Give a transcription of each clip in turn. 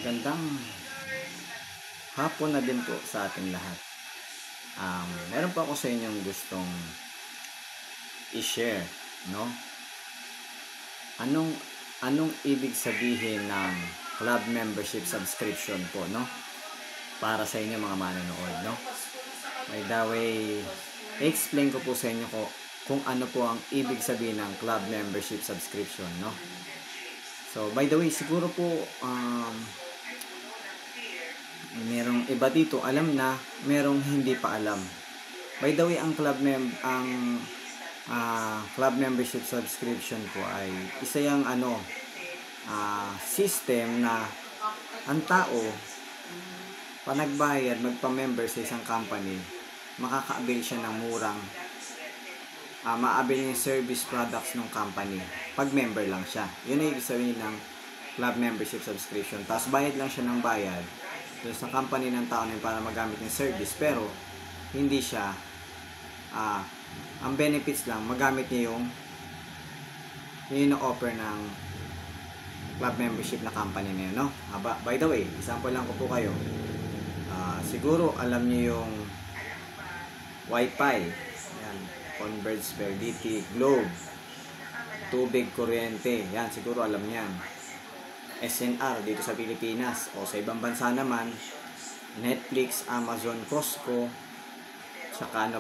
Magandang hapon na din po sa ating lahat. Meron po ako sa inyong gustong i-share, no? Anong ibig sabihin ng club membership subscription po, no? Para sa inyo mga manonood, no? By the way, explain ko po sa inyo kung ano po ang ibig sabihin ng club membership subscription, no? So, by the way, siguro po merong iba dito alam na, merong hindi pa alam. By the way, ang club membership subscription po ay isa yung system na ang tao pa nagbayad, magpa-member sa isang company, makaka-avail siya ng murang ma-avail yung service products ng company pag member lang siya. Yun ay ibig sabihin ng club membership subscription. Tapos bayad lang siya ng bayad doon sa company ng tao na para magamit yung service, pero hindi siya ang benefits lang magamit niya yung offer ng club membership na company na yun, no? By the way, example lang ko po kayo, siguro alam niyo yung Wi-Fi, yan, Converge, Fidelity, Globe, tubig, kuryente, yan, siguro alam niyan. SNR dito sa Pilipinas, o sa ibang bansa naman, Netflix, Amazon, Costco, saka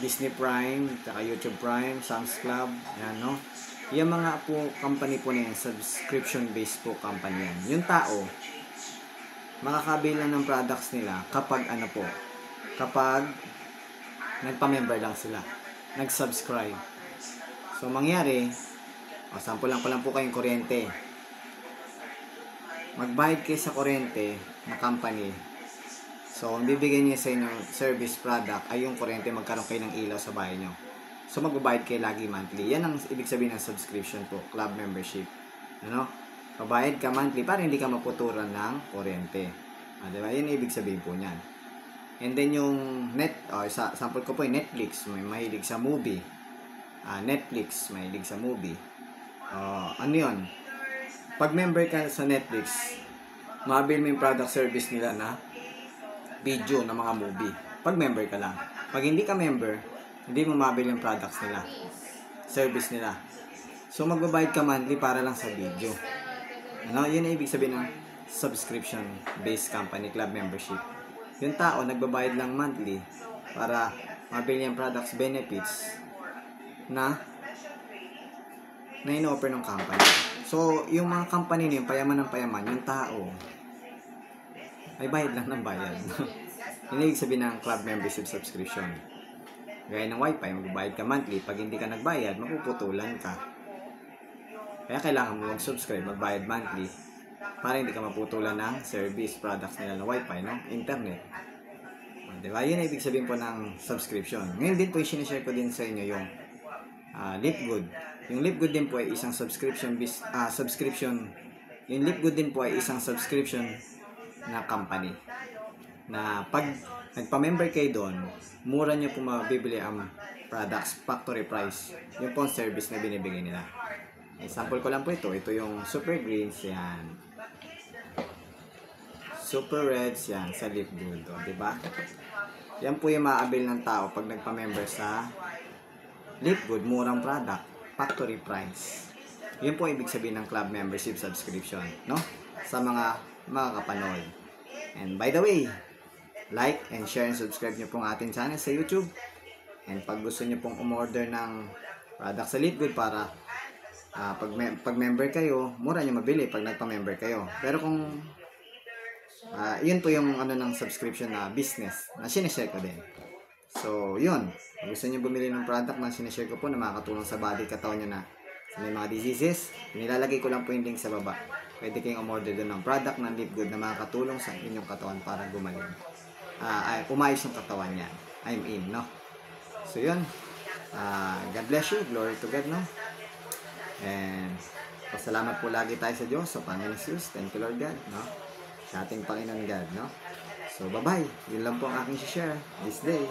Disney Prime, saka YouTube Prime, Sam's Club, yan, no? Yung mga po company po na yan, subscription based po company yan. Yung tao makakabilang ng products nila kapag kapag nagpa-member lang sila, nag-subscribe. So mangyari, sample lang po kayong kuryente. Magbayad kayo sa kuryente na company. So, ang bibigyan niya sa inyong service product ay yung kuryente, magkaroon kayo ng ilaw sa bahay nyo. So, magbabayad kayo lagi monthly. Yan ang ibig sabihin ng subscription po, club membership. Ano? Babayad ka monthly para hindi ka maputuran ng kuryente. Diba? Yan ang ibig sabihin po niyan. And then yung sample ko po yung Netflix. May mahilig sa movie. Netflix, mahilig sa movie. Ano yun? Pag member ka sa Netflix, ma-avail mo yung product service nila na video ng mga movie. Pag member ka lang. Pag hindi ka member, hindi mo ma-avail yung products nila, service nila. So magbabayad ka monthly para lang sa video. Yun ang ibig sabihin ng subscription based company club membership. Yung tao nagbabayad lang monthly para ma-avail yung products benefits na in-offer ng company. So, yung mga company na yung payaman ng payaman, yung tao ay bayad lang ng bayad. Yun ibig sabihin ng club membership subscription. Gaya ng Wi-Fi, magbayad ka monthly. Pag hindi ka nagbayad, mapuputulan ka. Kaya kailangan mo mag-subscribe, magbayad monthly para hindi ka maputulan ng service products nila na Wi-Fi, no? Internet. Diba? Yun ibig sabihin po ng subscription. Ngayon din po, sinishare ko din sa inyo yung Lipgood. Yung Lipgood din po ay isang subscription. Yung Lipgood din po ay isang subscription na company. Na pag nagpa-member kayo doon, mura nyo po mabibili ang products, factory price. Yung po service na binibigay nila. Example ko lang po ito. Ito yung Super Greens, yan. Super Reds, yan, sa Lipgood. Diba? Yan po yung ma-avail ng tao pag nagpa-member sa Lipgood, murang product, factory price. Yun po ibig sabihin ng club membership subscription, no? Sa mga kapanood. And by the way, like and share and subscribe nyo pong ating channel sa YouTube. And pag gusto nyo pong umorder ng product sa Lipgood para pag member kayo, mura nyo mabili pag nagpa-member kayo. Pero kung yun po yung ng subscription na business na sinishare ko din. So, yun. Kung gusto nyo bumili ng product na sinishare ko po na makakatulong sa body, katawan nyo na sa may mga diseases, nilalagay ko lang po yung link sa baba. Pwede kayong umorder doon ng product ng Lipgood na makakatulong sa inyong katawan para gumaling. Umayos yung katawan niya. I'm in, no? So, yun. God bless you. Glory to God, no? And pasalamat po lagi tayo sa Diyos, sa Panginoon Jesus. Thank you, Lord God, no? Sa ating Panginoon God, no? So, bye-bye. Yun lang po ang aking share this day.